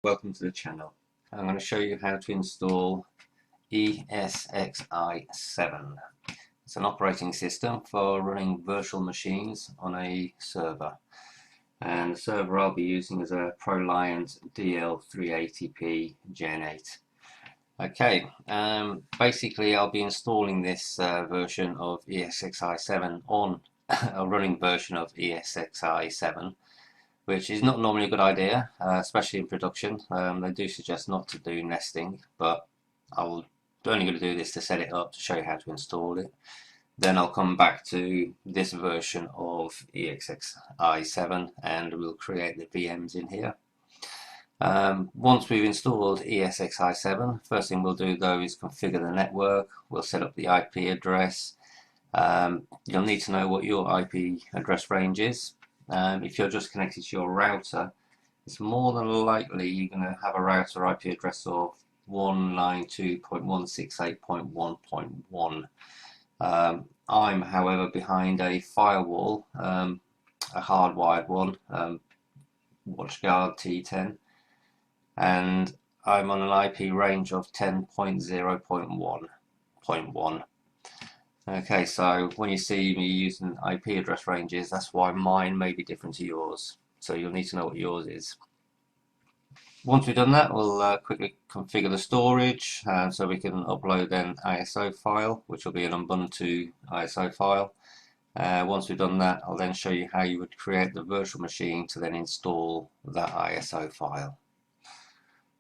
Welcome to the channel. I'm going to show you how to install ESXi 7. It's an operating system for running virtual machines on a server. And the server I'll be using is a ProLiant DL380p Gen 8. Okay, basically I'll be installing this version of ESXi 7 on a running version of ESXi 7, which is not normally a good idea, especially in production. They do suggest not to do nesting, but I'm only going to do this to set it up to show you how to install it. Then I'll come back to this version of ESXi 7 and we'll create the VMs in here. Once we've installed ESXi 7, first thing we'll do though is configure the network. We'll set up the IP address. You'll need to know what your IP address range is. If you're just connected to your router, it's more than likely you're going to have a router IP address of 192.168.1.1. I'm, however, behind a firewall, a hardwired one, WatchGuard T10, and I'm on an IP range of 10.0.1.1. Okay, so when you see me using IP address ranges, that's why mine may be different to yours. So you'll need to know what yours is. Once we've done that, we'll quickly configure the storage so we can upload an ISO file, which will be an Ubuntu ISO file. Once we've done that, I'll then show you how you would create the virtual machine to then install that ISO file.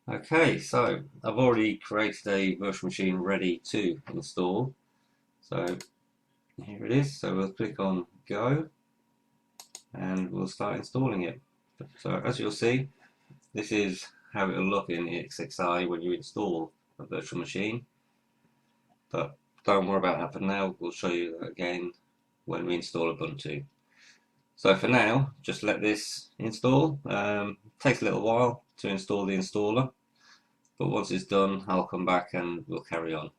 Okay, so I've already created a virtual machine ready to install. So here it is. So we'll click on Go and we'll start installing it. So as you'll see, this is how it will look in ESXi when you install a virtual machine. But don't worry about that for now. We'll show you that again when we install Ubuntu. So for now, just let this install. Takes a little while to install the installer, but once it's done, I'll come back and we'll carry on.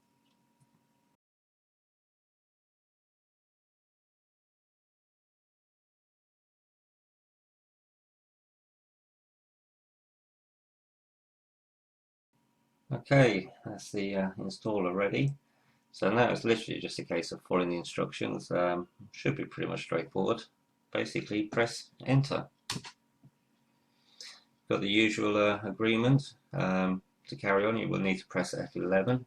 Okay, that's the installer ready. So now it's literally just a case of following the instructions. Should be pretty much straightforward. Basically, press enter. Got the usual agreement. To carry on, you will need to press F11.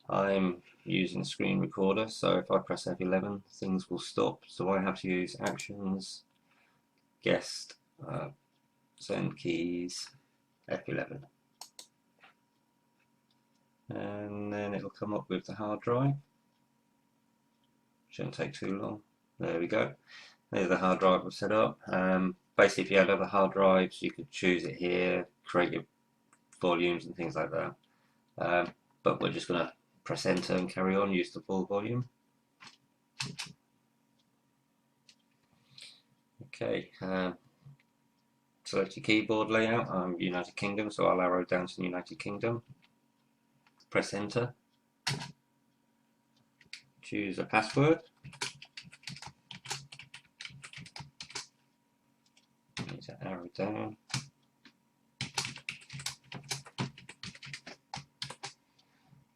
I'm using screen recorder, so if I press F11, things will stop. So I have to use actions, guest, send keys, F11. And then it'll come up with the hard drive. Shouldn't take too long. There we go. There's the hard drive I've set up. Basically, if you had other hard drives, you could choose it here, create your volumes and things like that. But we're just going to press enter and carry on, use the full volume. Okay, select your keyboard layout. I'm United Kingdom, so I'll arrow down to United Kingdom. Press enter. Choose a password. Need to arrow down.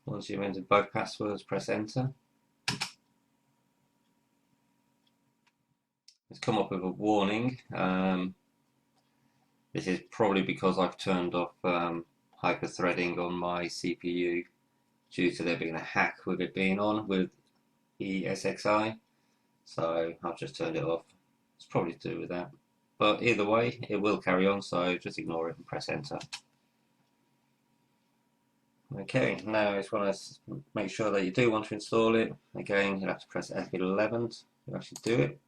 Once you've entered both passwords, press enter. It's come up with a warning. This is probably because I've turned off hyper-threading on my CPU due to there being a hack with it being on with ESXi. So I've just turned it off. It's probably to do with that. But either way, it will carry on, so just ignore it and press enter. Okay, now I just want to make sure that you do want to install it. Again, you'll have to press F11 to actually do it.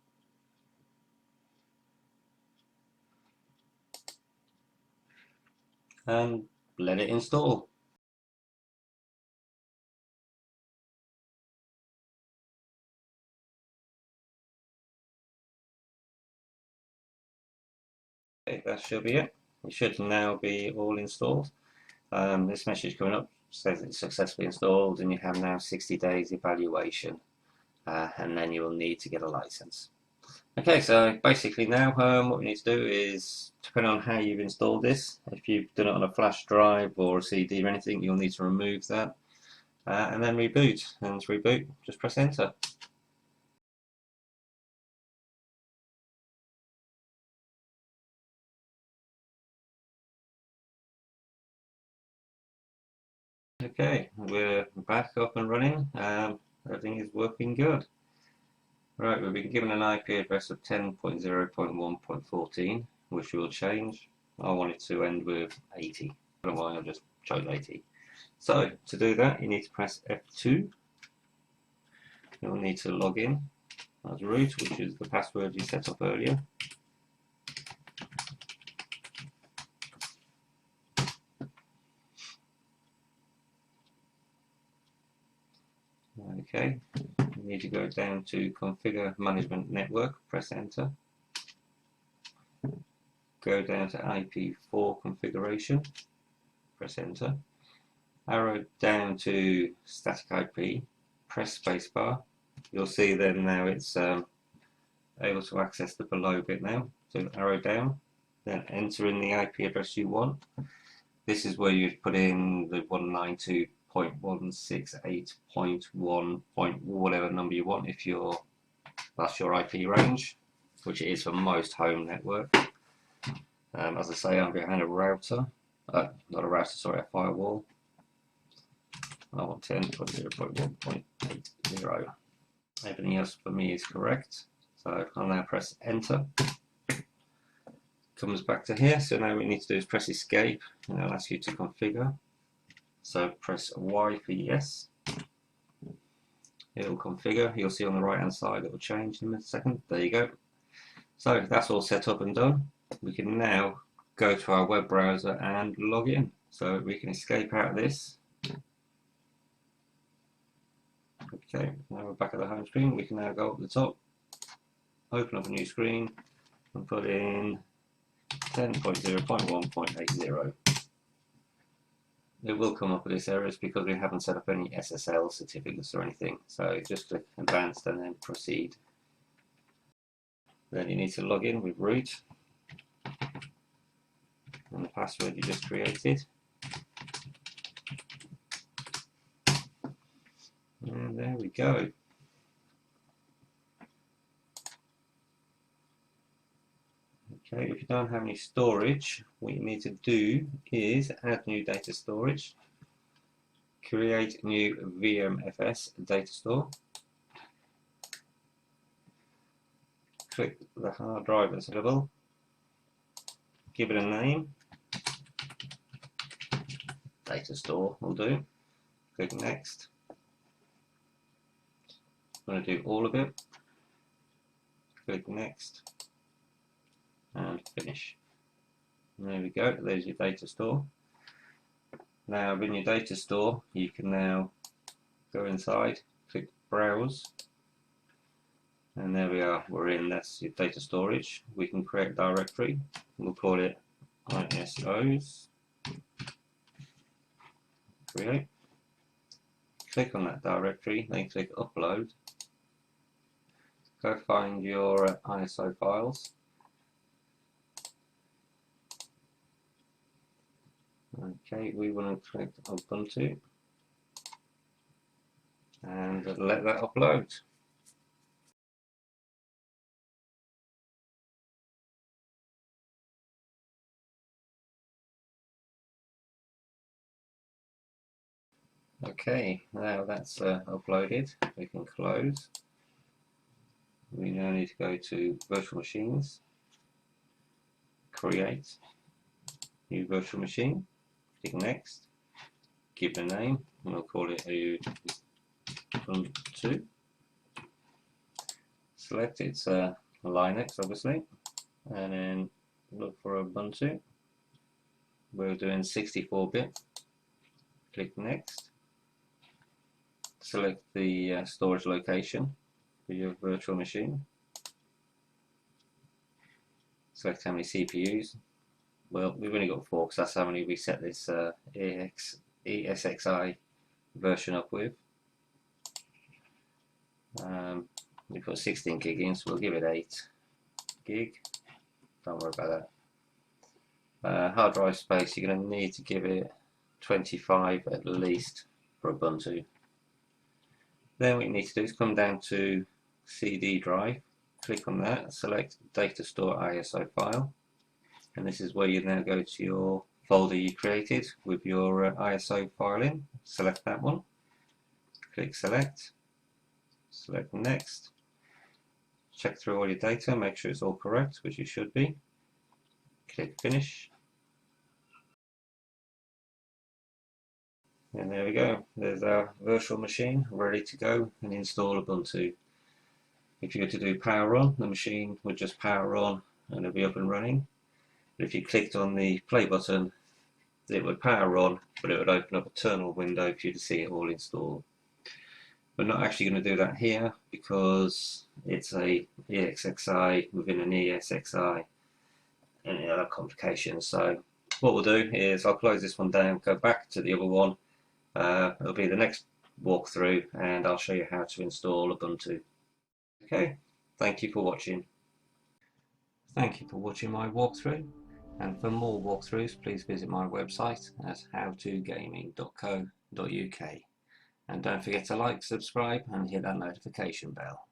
And let it install. Okay, that should be it. It should now be all installed. This message coming up says it's successfully installed and you have now 60 days evaluation and then you will need to get a license. Okay, so basically now what we need to do is, depending on how you've installed this, if you've done it on a flash drive or a CD or anything, you'll need to remove that and then reboot. And to reboot, just press enter. Okay, we're back up and running. Everything is working good. Right, we've been given an IP address of 10.0.1.14, which will change. I want it to end with 80. I don't know why I just chose 80. So, to do that, you need to press F2. You'll need to log in as root, which is the password you set up earlier. Okay, you need to go down to Configure Management Network, press enter. Go down to IP4 configuration, press enter. Arrow down to static IP, press spacebar. You'll see then now it's able to access the below bit now. So arrow down, then enter in the IP address you want. This is where you'd put in the 192.168.1. Whatever number you want if that's your IP range, which it is for most home network. As I say, I'm behind a router, not a router, sorry, a firewall. I want 10.0.1.80. Everything else for me is correct. So I'll now press enter. Comes back to here. So now what we need to do is press escape, and it'll ask you to configure. So press Y for yes. It'll configure. You'll see on the right hand side it will change in a second. There you go. So that's all set up and done. We can now go to our web browser and log in. So we can escape out of this. Okay, now we're back at the home screen. We can now go up the top, open up a new screen, and put in 10.0.1.80. It will come up with this error because we haven't set up any SSL certificates or anything. So just click advanced and then proceed. Then you need to log in with root and the password you just created. And there we go. Okay, if you don't have any storage, what you need to do is add new data storage, create new VMFS data store, click the hard drive that's available, give it a name, data store will do, click next. I'm going to do all of it, click next, and finish. And there we go, there's your data store. Now in your data store you can now go inside, click browse, and there we are, we're in, that's your data storage. We can create a directory, we'll call it ISOs, create, click on that directory, then click upload, go find your ISO files. Okay, we want to click Ubuntu and let that upload. Okay, now that's uploaded, we can close. We now need to go to virtual machines, create new virtual machine, click next, give it a name, and we'll call it Ubuntu. Select it's Linux obviously, and then look for Ubuntu. We're doing 64-bit, click next, select the storage location for your virtual machine, select how many CPUs. Well, we've only got 4 because that's how many we set this ESXi version up with. We put 16 gig in, so we'll give it 8 gig. Don't worry about that. Hard drive space, you're going to need to give it 25 at least for Ubuntu. Then what you need to do is come down to CD drive, click on that, select data store ISO file, and this is where you now go to your folder you created with your ISO file in. Select that one, click select, select next, check through all your data, make sure it's all correct, which it should be, click finish, and there we go. There's our virtual machine ready to go and install Ubuntu. If you were to do power on, the machine would just power on and it'll be up and running. But if you clicked on the play button, it would power on, but it would open up a terminal window for you to see it all installed. We're not actually going to do that here because it's a ESXi within an ESXi and any other complications. So what we'll do is I'll close this one down, go back to the other one. It'll be the next walkthrough and I'll show you how to install Ubuntu. Okay, thank you for watching. Thank you for watching my walkthrough, and for more walkthroughs please visit my website at howe.ToGaming.co.uk, and don't forget to like, subscribe and hit that notification bell.